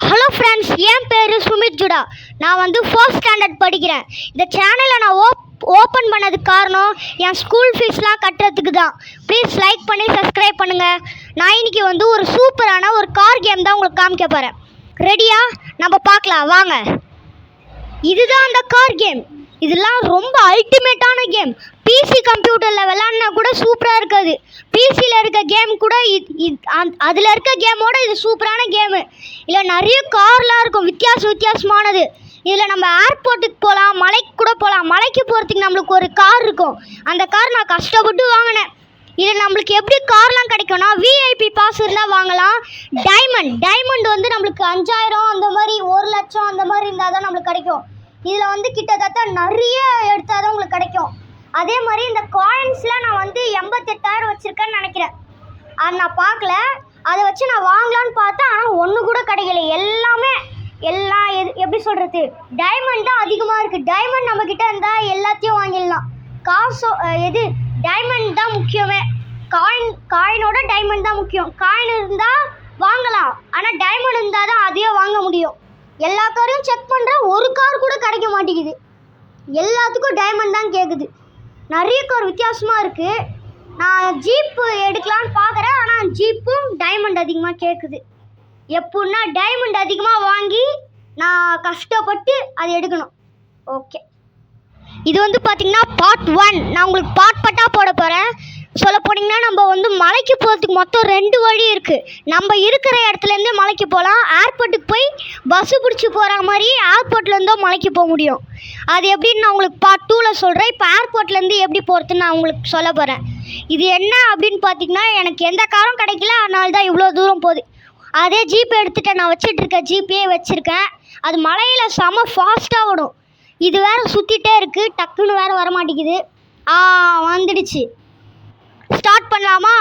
Hello friends, என் பேர் சுமித் ஜுடா. நான் 4th standard படிக்கிறேன். இந்த சேனலை நான் ஓப்பன் பண்ணதுக்கு காரணம் என் ஸ்கூல் ஃபீஸ்லாம் கட்டுறதுக்கு தான். ப்ளீஸ் லைக் பண்ணி சப்ஸ்கிரைப் பண்ணுங்கள். நான் இன்றைக்கி ஒரு சூப்பரான ஒரு கார் கேம் தான் உங்களுக்கு காமிக்க போகிறேன். ரெடியா? நம்ம பார்க்கலாம் வாங்க. இதுதான் அந்த கார் கேம். இதெல்லாம் ரொம்ப அல்டிமேட்டான கேம். பிசி கம்ப்யூட்டரில் விளாட்னா கூட சூப்பராக இருக்காது. பிசியில் இருக்க கேம் கூட அதில் இருக்க கேமோட இது சூப்பரான கேமு. இதில் நிறைய கார்லாம் இருக்கும், வித்தியாசமானது. இதில் நம்ம ஏர்போர்ட்டுக்கு போகலாம், மலைக்கு கூட போகலாம். மலைக்கு போகிறதுக்கு நம்மளுக்கு ஒரு கார் இருக்கும். அந்த கார் நான் கஷ்டப்பட்டு வாங்கினேன். இதில் நம்மளுக்கு எப்படி கார்லாம் கிடைக்கும்னா, விஐபி பாஸ் இருந்தால் வாங்கலாம். டைமண்ட் நம்மளுக்கு 5000 அந்த மாதிரி 1 லட்சம் அந்த மாதிரி இருந்தால் தான் நம்மளுக்கு கிடைக்கும். இதில் கிட்டத்தட்ட நிறைய எடுத்தால் தான் உங்களுக்கு கிடைக்கும். அதே மாதிரி இந்த காயின்ஸில் நான் 88,000 வச்சுருக்கேன்னு நினைக்கிறேன். அது நான் பார்க்கல. அதை வச்சு நான் வாங்கலான்னு பார்த்தேன், ஆனால் ஒன்று கூட கிடைக்கல. எல்லாம் எப்படி சொல்கிறது, டைமண்ட் தான் அதிகமாக இருக்குது. டைமண்ட் நம்மக்கிட்ட இருந்தால் எல்லாத்தையும் வாங்கிடலாம். டைமண்ட் தான் முக்கியமே. காயினோட டைமண்ட் தான் முக்கியம். காயின் இருந்தால் வாங்கலாம், ஆனால் டைமண்ட் இருந்தால் தான் அதையும் வாங்க முடியும். எல்லா காரையும் செக் பண்ணுறேன், ஒரு கார் கூட கிடைக்க மாட்டேங்குது. எல்லாத்துக்கும் டைமண்ட் தான் கேட்குது. நிறைய கார் வித்தியாசமாக இருக்குது. நான் ஜீப்பு எடுக்கலான்னு பார்க்குறேன், ஆனால் ஜீப்பும் டைமண்ட் அதிகமாக கேட்குது. எப்படின்னா டைமண்ட் அதிகமாக வாங்கி நான் கஷ்டப்பட்டு அதை எடுக்கணும். ஓகே, இது பார்த்திங்கன்னா பார்ட் 1. நான் உங்களுக்கு பார்ட்டாக போட போகிறேன். சொல்ல போனீங்கன்னா நம்ம மலைக்கு போகிறதுக்கு மொத்தம் 2 வழி இருக்குது. நம்ம இருக்கிற இடத்துலேருந்து மலைக்கு போகலாம். ஏர்போர்ட்டுக்கு போய் பஸ்ஸு பிடிச்சி போகிற மாதிரி ஏர்போர்ட்லேருந்தோ மலைக்கு போக முடியும். அது எப்படின்னு நான் உங்களுக்கு பார்ட் 2ல் சொல்கிறேன். இப்போ ஏர்போர்ட்லேருந்து எப்படி போகிறதுன்னு நான் உங்களுக்கு சொல்ல போகிறேன். இது என்ன அப்படின்னு பார்த்திங்கன்னா, எனக்கு எந்த காரும் கிடைக்கல, அதனால தான் இவ்வளோ தூரம் போகுது. அதே ஜீப் எடுத்துகிட்டு நான் வச்சிட்ருக்கேன், ஜீப்பே வச்சுருக்கேன். அது மலையில் செம ஃபாஸ்ட்டாக ஓடும். இது வேறு சுற்றிட்டே இருக்குது, டக்குன்னு வேறு வரமாட்டேங்குது. வந்துடுச்சு. ஸ்டார்ட் பண்ணலாமா?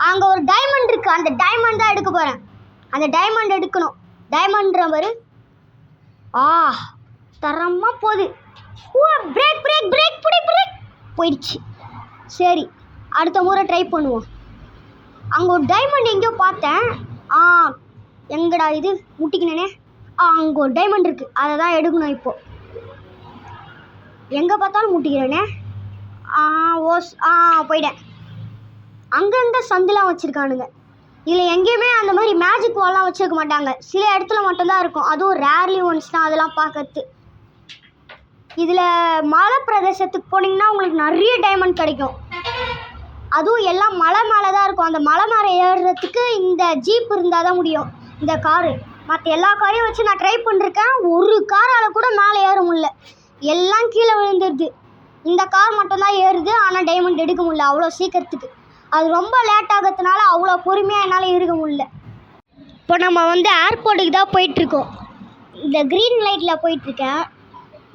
அங்கே ஒரு டைமண்ட் இருக்குது, அந்த டைமண்ட் தான் எடுக்க போகிறேன். அந்த டைமண்ட் எடுக்கணும். டைமண்ட்ற மாதிரி தரமாக போகுது. பிரேக் போயிடுச்சு. சரி, அடுத்த முறை ட்ரை பண்ணுவோம். அங்கே ஒரு டைமண்ட் எங்கேயோ பார்த்தேன். எங்கடா இது, முட்டிக்கினே. அங்கே ஒரு டைமண்ட் இருக்குது, அதை தான் எடுக்கணும். இப்போது எங்கே பார்த்தாலும் முட்டிக்கிறேனே. போயிட்டேன். அங்கங்கே சந்துலாம் வச்சுருக்கானுங்க. இதில் எங்கேயுமே அந்த மாதிரி மேஜிக் வால்லாம் வச்சுருக்க மாட்டாங்க. சில இடத்துல மட்டும்தான் இருக்கும், அதுவும் ரேர்லி ஒன்ஸ் தான் அதெல்லாம் பார்க்கறது. இதில் மலை பிரதேசத்துக்கு போனீங்கன்னா உங்களுக்கு நிறைய டைமண்ட் கிடைக்கும். அதுவும் எல்லாம் மலை மேலே தான் இருக்கும். அந்த மலை மேலே ஏறுறதுக்கு இந்த ஜீப் இருந்தால் தான் முடியும். இந்த காரு மற்ற எல்லா காரையும் வச்சு நான் ட்ரை பண்ணிருக்கேன். ஒரு காரால் கூட மேலே ஏற முடியல, எல்லாம் கீழே விழுந்துருது. இந்த கார் மட்டும்தான் ஏறுது, ஆனால் டைமண்ட் எடுக்க முடியல அவ்வளோ சீக்கிரத்துக்கு. அது ரொம்ப லேட் ஆகிறதுனால அவ்வளோ பொறுமையாக என்னால் இருக்க முடியல. இப்போ நம்ம ஏர்போர்ட்டுக்கு தான் போயிட்டுருக்கோம். இந்த க்ரீன் லைட்டில் போயிட்டுருக்கேன்.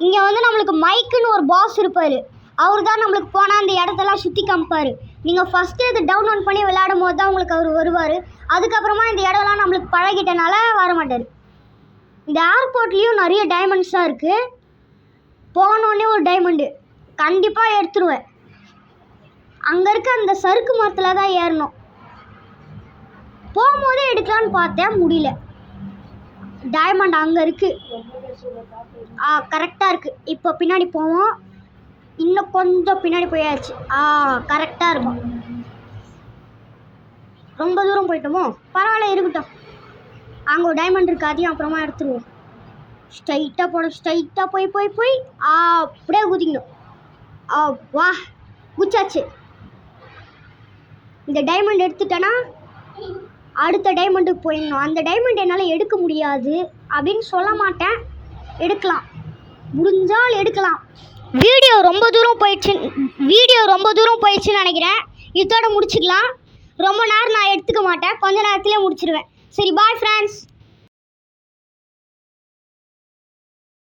இங்கே நம்மளுக்கு மைக்குன்னு ஒரு பாஸ் இருப்பார். அவர் தான் நம்மளுக்கு போனால் அந்த இடத்தெல்லாம் சுற்றி காமிப்பார். நீங்கள் ஃபஸ்ட்டு இது டவுன்லோட் பண்ணி விளையாடும் போது தான் உங்களுக்கு அவர் வருவார். அதுக்கப்புறமா இந்த இடம்லாம் நம்மளுக்கு பழகிட்டனால வர மாட்டார். இந்த ஏர்போர்ட்லேயும் நிறைய டைமண்ட்ஸ் தான் இருக்குது. போனோடனே ஒரு டைமண்டு கண்டிப்பாக எடுத்துருவேன். அங்கே இருக்க அந்த சறுக்கு மரத்தில் தான் ஏறணும். போகும்போதே எடுக்கலான்னு பார்த்தேன், முடியல. டைமண்ட் அங்கே இருக்குது. கரெக்டாக இருக்குது. இப்போ பின்னாடி போவோம். இன்னும் கொஞ்சம் பின்னாடி போயாச்சு. கரெக்டாக இருக்கும். ரொம்ப தூரம் போயிட்டோமோ, பரவாயில்ல இருக்கட்டும். அங்கே ஒரு டைமண்ட் இருக்குது, அதையும் அப்புறமா எடுத்துருவோம். ஸ்ட்ரைட்டாக போட, ஸ்ட்ரைட்டாக போய் அப்படியே குதிக்கணும். வா, குச்சாச்சு. இந்த டைமண்ட் எடுத்துட்டேன்னா அடுத்த டைமண்டுக்கு போயிடணும். அந்த டைமண்ட் என்னால் எடுக்க முடியாது அப்படின்னு சொல்ல மாட்டேன், எடுக்கலாம், முடிஞ்சால் எடுக்கலாம். வீடியோ ரொம்ப தூரம் போயிடுச்சுன்னு நினைக்கிறேன். இதோட முடிச்சுக்கலாம். ரொம்ப நேரம் நான் எடுத்துக்க மாட்டேன், கொஞ்ச நேரத்துலேயே முடிச்சிடுவேன். சரி, பாய் ஃப்ரெண்ட்ஸ்.